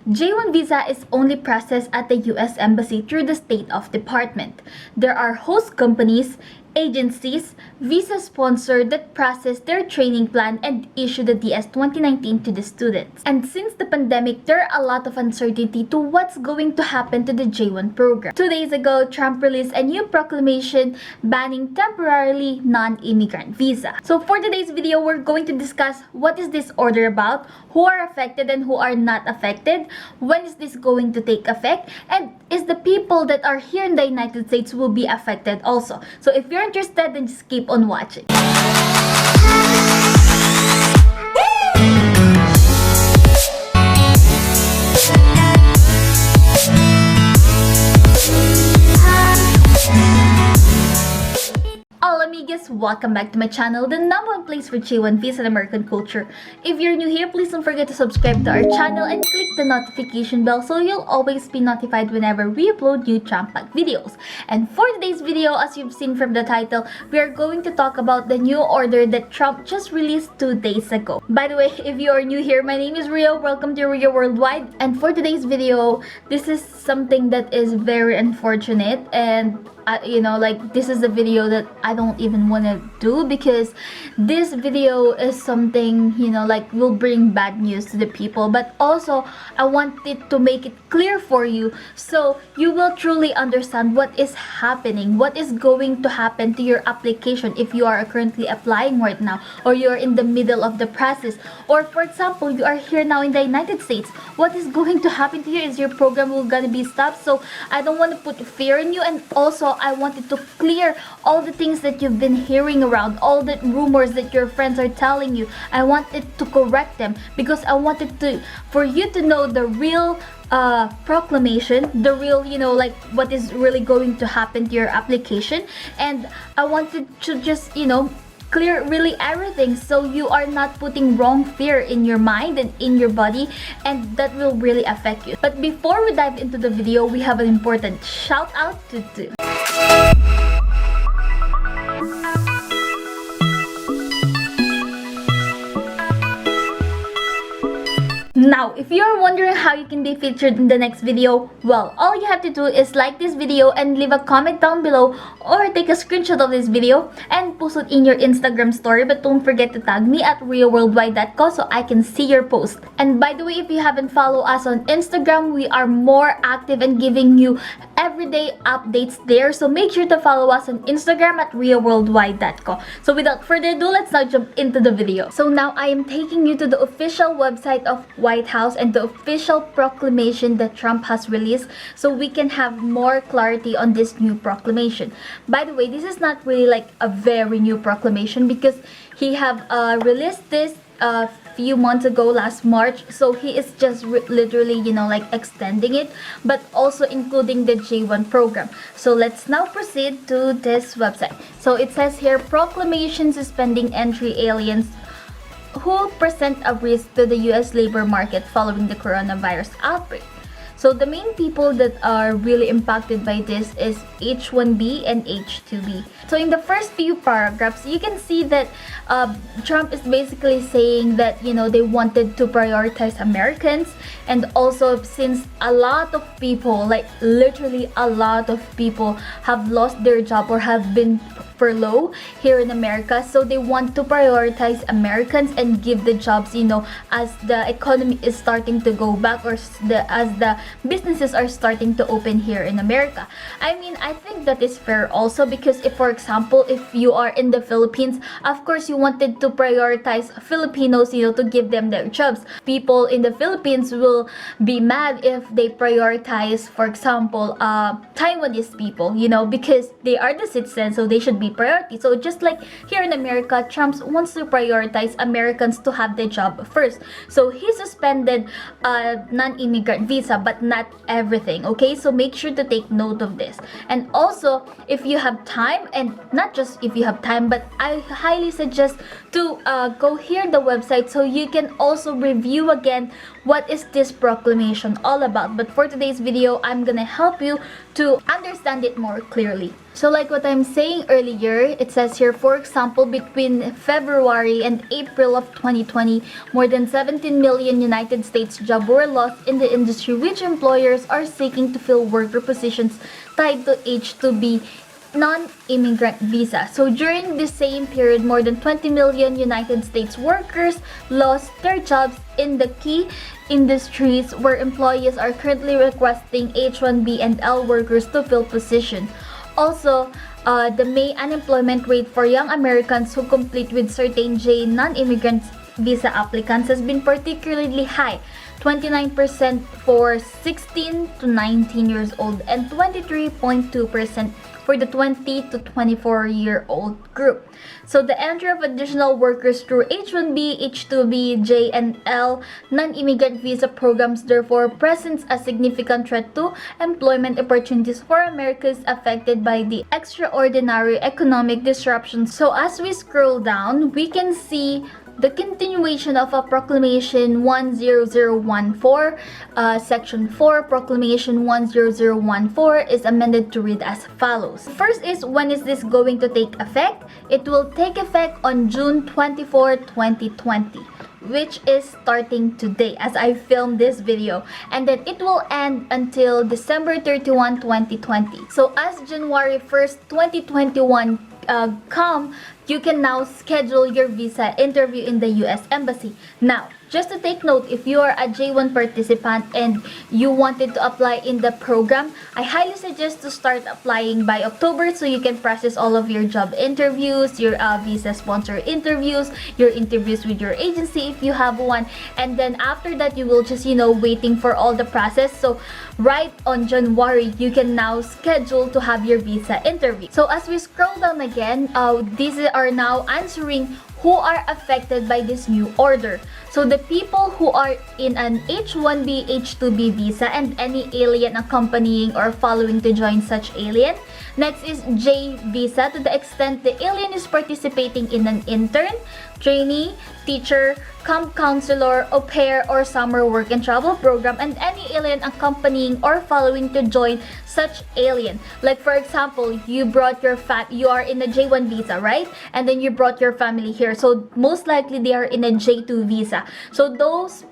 J1 visa is only processed at the US Embassy through the State of Department. There are host companies, agencies, visa sponsors that process their training plan and issue the DS 2019 to the students. And since the pandemic, there are a lot of uncertainty to what's going to happen to the J1 program. 2 days ago, Trump released a new proclamation banning temporarily non-immigrant visa. So for today's video, we're going to discuss what is this order about, who are affected and who are not affected, when is this going to take effect, and is the people that are here in the United States will be affected also. So if you're interested, then just keep on watching. Amigas, welcome back to my channel, the number one place for J1 visa and American culture. If you're new here, please don't forget to subscribe to our channel and click the notification bell so you'll always be notified whenever we upload new Trump-packed videos. And for today's video, as you've seen from the title, we are going to talk about the new order that Trump just released 2 days ago. By the way, if you are new here, my name is Rio. Welcome to Rio Worldwide. And for today's video, this is something that is very unfortunate, and this is a video that I don't even want to do, because this video is something, will bring bad news to the people, but also I wanted to make it clear for you so you will truly understand what is happening, what is going to happen to your application if you are currently applying right now, or you're in the middle of the process, or for example, you are here now in the United States. What is going to happen to you? Is your program gonna be stopped? So I don't want to put fear in you, and also I wanted to clear all the things that you've been hearing around, all the rumors that your friends are telling you. I wanted to correct them because I wanted for you to know the real proclamation, the real, what is really going to happen to your application. And I wanted to just, clear really everything so you are not putting wrong fear in your mind and in your body, and that will really affect you. But before we dive into the video, we have an important shout out to do. Now, if you're wondering how you can be featured in the next video, well, all you have to do is like this video and leave a comment down below, or take a screenshot of this video and post it in your Instagram story. But don't forget to tag me at RioWorldwide.co so I can see your post. And by the way, if you haven't followed us on Instagram, we are more active and giving you everyday updates there. So make sure to follow us on Instagram at RioWorldwide.co. So without further ado, let's now jump into the video. So now I am taking you to the official website of White House and the official proclamation that Trump has released, so we can have more clarity on this new proclamation. By the way, this is not really like a very new proclamation, because he have released this a few months ago, last March. So he is just literally, extending it, but also including the J1 program. So let's now proceed to this website. So it says here, proclamation suspending entry aliens who present a risk to the US labor market following the coronavirus outbreak. So the main people that are really impacted by this is H1B and H2B. So in the first few paragraphs, you can see that Trump is basically saying that, they wanted to prioritize Americans. And also, since a lot of people, like literally a lot of people, have lost their job or have been furloughed here in America, so they want to prioritize Americans and give the jobs, as the economy is starting to go back, or as the businesses are starting to open here in America. I mean, I think that is fair also, because if, for example, if you are in the Philippines, of course you wanted to prioritize Filipinos, to give them their jobs. People in the Philippines will be mad if they prioritize, for example, Taiwanese people, because they are the citizens, so they should be priority. So just like here in America, Trump wants to prioritize Americans to have the job first. So he suspended non-immigrant visa, but not everything. Okay, so make sure to take note of this. And also, if you have time, and not just if you have time, but I highly suggest to go here the website so you can also review again what is this proclamation all about. But for today's video, I'm gonna help you to understand it more clearly. So like what I'm saying earlier, it says here, for example, between February and April of 2020, more than 17 million United States jobs were lost in the industry, which employers are seeking to fill worker positions tied to H2B non-immigrant visa. So during the same period, more than 20 million United States workers lost their jobs in the key industries where employees are currently requesting H1B and L workers to fill positions. Also, the May unemployment rate for young Americans who complete with certain J non-immigrant visa applicants has been particularly high, 29% for 16 to 19 years old and 23.2% for the 20 to 24-year-old group. So the entry of additional workers through H1B, H2B, J, and L non-immigrant visa programs therefore presents a significant threat to employment opportunities for Americans affected by the extraordinary economic disruption. So as we scroll down, we can see the continuation of a Proclamation 10014, Section 4, Proclamation 10014 is amended to read as follows. First is, when is this going to take effect? It will take effect on June 24, 2020. Which is starting today as I filmed this video, and then it will end until December 31, 2020. So as January 1st, 2021 come, you can now schedule your visa interview in the US Embassy. Now, just to take note, if you are a J1 participant and you wanted to apply in the program, I highly suggest to start applying by October so you can process all of your job interviews, your visa sponsor interviews, your interviews with your agency if you have one, and then after that you will just waiting for all the process. So right on January, you can now schedule to have your visa interview. So as we scroll down again, these are now answering who are affected by this new order. So the people who are in an H1B, H2B visa and any alien accompanying or following to join such alien. Next is J visa, to the extent the alien is participating in an intern, trainee, teacher, camp counselor, au pair, or summer work and travel program, and any alien accompanying or following to join such alien. Like for example, you are in a J1 visa, right? And then you brought your family here. So most likely they are in a J2 visa. So those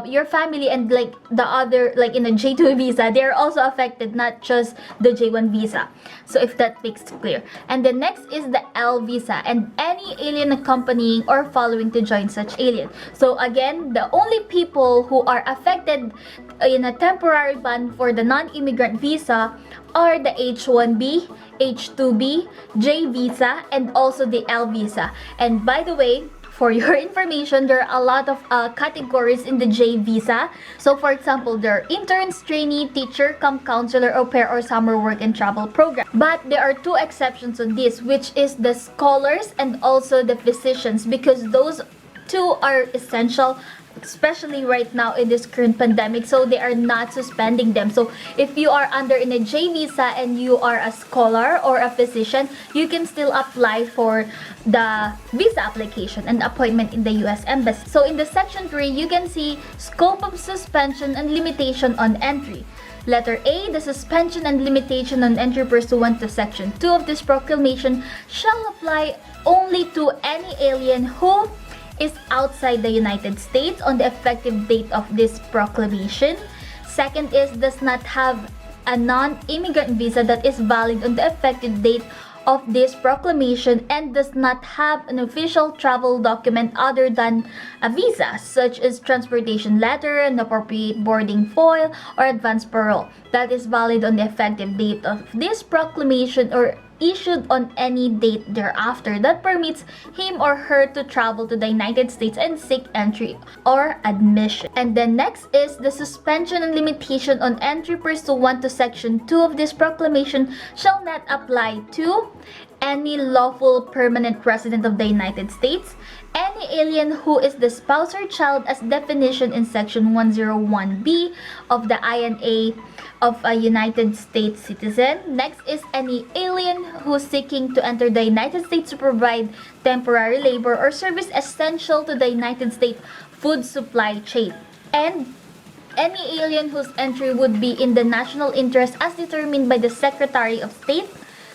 your family and like the other like in a J2 visa, they are also affected, not just the J1 visa. So if that makes it clear. And the next is the L visa and any alien accompanying or following to join such alien. So again, the only people who are affected in a temporary ban for the non-immigrant visa are the H1B, H2B, J visa, and also the L visa. And by the way, for your information, there are a lot of categories in the J visa. So for example, there are interns, trainee, teacher, camp counselor, au pair, or summer work and travel program. But there are two exceptions on this, which is the scholars and also the physicians, because those two are essential, especially right now in this current pandemic, so they are not suspending them. So if you are under in a J visa and you are a scholar or a physician, you can still apply for the visa application and appointment in the US Embassy. So in the section 3, you can see scope of suspension and limitation on entry. Letter A, the suspension and limitation on entry pursuant to Section 2 of this proclamation shall apply only to any alien who is outside the United States on the effective date of this proclamation. Second is, does not have a non-immigrant visa that is valid on the effective date of this proclamation and does not have an official travel document other than a visa, such as transportation letter, an appropriate boarding foil, or advance parole, that is valid on the effective date of this proclamation or issued on any date thereafter that permits him or her to travel to the United States and seek entry or admission. And then next is the suspension and limitation on entry pursuant to Section 2 of this proclamation shall not apply to any lawful permanent resident of the United States, any alien who is the spouse or child as definition in Section 101B of the INA of a United States citizen. Next is any alien who is seeking to enter the United States to provide temporary labor or service essential to the United States food supply chain. And any alien whose entry would be in the national interest as determined by the Secretary of State,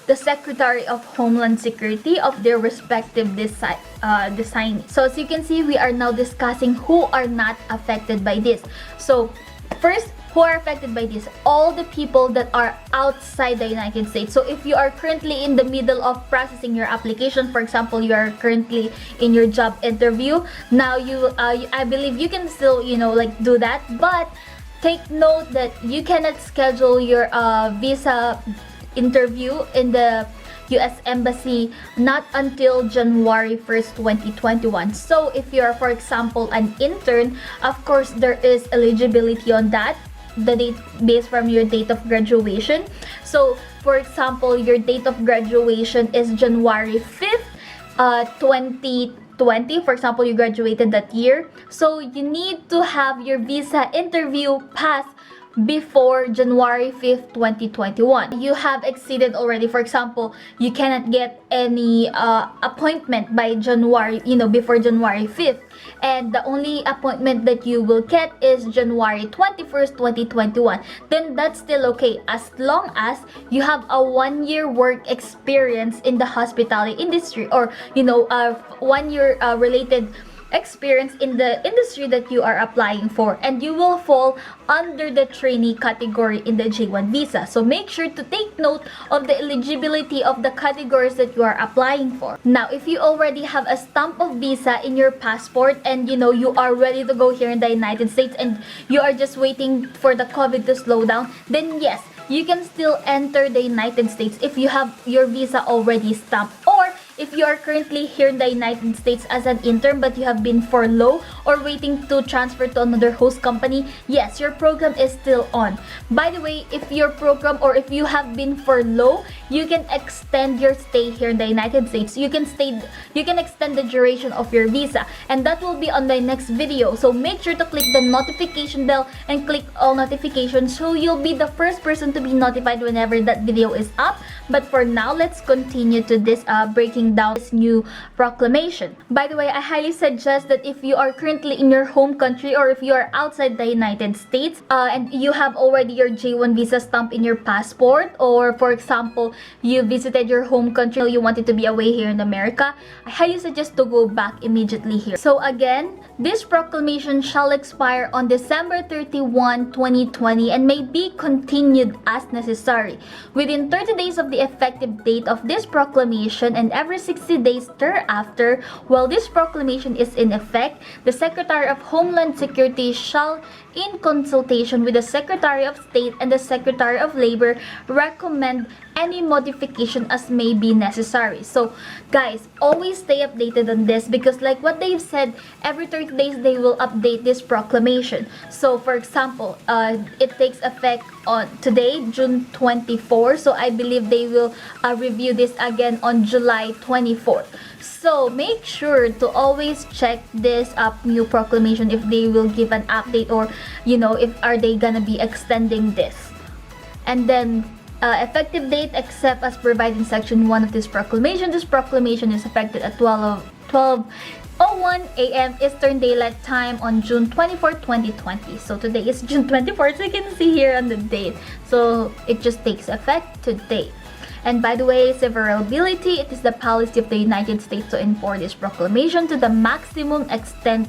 the Secretary of Homeland Security of their respective design. So as you can see, we are now discussing who are not affected by this. So first, who are affected by this? All the people that are outside the United States. So if you are currently in the middle of processing your application, for example, you are currently in your job interview, now I believe you can still, like do that, but take note that you cannot schedule your visa interview in the US Embassy not until January 1st, 2021. So if you are, for example, an intern, of course, there is eligibility on that, the date based from your date of graduation. So for example, your date of graduation is January 5th, 2020. For example, you graduated that year. So you need to have your visa interview pass before January 5th, 2021. You have exceeded already. For example, you cannot get any appointment by January, before January 5th. And the only appointment that you will get is January 21st, 2021. Then that's still okay as long as you have a 1-year work experience in the hospitality industry, or 1-year related experience in the industry that you are applying for, and you will fall under the trainee category in the J1 visa. So make sure to take note of the eligibility of the categories that you are applying for. Now, if you already have a stamp of visa in your passport and you are ready to go here in the United States and you are just waiting for the COVID to slow down, then yes, you can still enter the United States if you have your visa already stamped. Or if you are currently here in the United States as an intern but you have been furloughed or waiting to transfer to another host company, yes, your program is still on. By the way, if your program or if you have been furloughed, you can extend your stay here in the United States. You can extend the duration of your visa, and that will be on the next video. So make sure to click the notification bell and click all notifications so you'll be the first person to be notified whenever that video is up. But for now, let's continue to this breaking down this new proclamation. By the way, I highly suggest that if you are currently in your home country or if you are outside the United States and you have already your J1 visa stamp in your passport, or for example, you visited your home country, you wanted to be away here in America, I highly suggest to go back immediately here. So again, this proclamation shall expire on December 31, 2020 and may be continued as necessary within 30 days of the effective date of this proclamation and every 60 days thereafter. While this proclamation is in effect, the Secretary of Homeland Security shall, in consultation with the Secretary of State and the Secretary of Labor, recommend any modification as may be necessary. So guys, always stay updated on this because like what they've said, every 30 days they will update this proclamation. So for example, it takes effect on today, June 24. So I believe they will review this again on July 24th. So make sure to always check this new proclamation if they will give an update, or if are they gonna be extending this. And then effective date, except as provided in section 1 of this proclamation. This proclamation is effective at 12:01 a.m. Eastern Daylight Time on June 24, 2020. So today is June 24th, so you can see here on the date. So it just takes effect today. And by the way, severability, it is the policy of the United States to enforce this proclamation to the maximum extent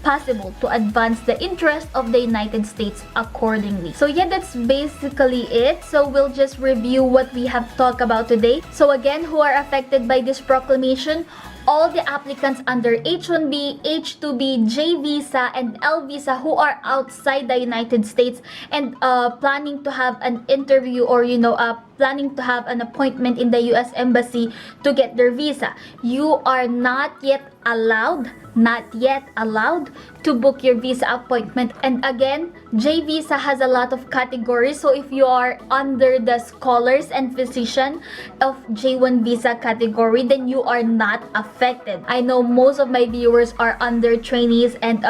possible to advance the interest of the United States accordingly. So yeah, that's basically it. So we'll just review what we have talked about today. So again, who are affected by this proclamation? All the applicants under H1B, H2B, J visa, and L visa who are outside the United States and planning to have an interview or planning to have an appointment in the US Embassy to get their visa. You are not yet allowed to book your visa appointment. And again, J visa has a lot of categories. So if you are under the scholars and physician of J1 visa category, then you are not affected. I know most of my viewers are under trainees and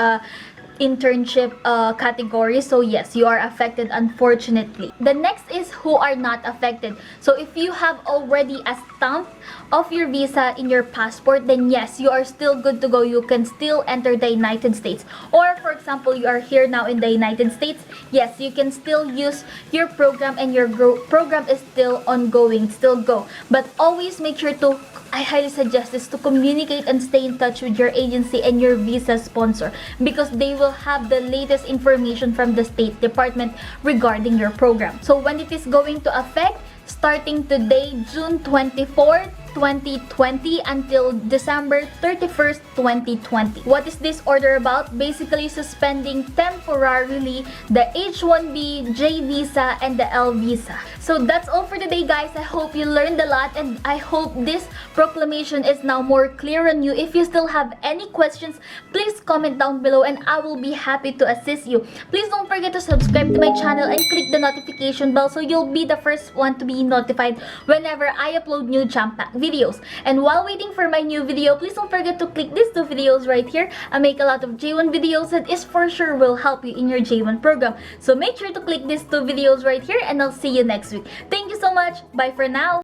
internship category. So yes, you are affected, unfortunately. The next is who are not affected. So if you have already a stamp of your visa in your passport, then yes, you are still good to go. You can still enter the United States. Or for example, you are here now in the United States, yes, you can still use your program, and your program is still ongoing, still go. But always make sure to, I highly suggest this, to communicate and stay in touch with your agency and your visa sponsor, because they will have the latest information from the State Department regarding your program. So when it is going to affect, starting today, June 24th, 2020 until December 31st, 2020. What is this order about? Basically suspending temporarily the H1B, J visa, and the L visa. So that's all for today, guys. I hope you learned a lot, and I hope this proclamation is now more clear on you. If you still have any questions, please comment down below and I will be happy to assist you. Please don't forget to subscribe to my channel and click the notification bell so you'll be the first one to be notified whenever I upload new jam-packed videos. And while waiting for my new video, please don't forget to click these two videos right here. I make a lot of J1 videos that is for sure will help you in your J1 program. So make sure to click these two videos right here, and I'll see you next week. Thank you so much. Bye for now.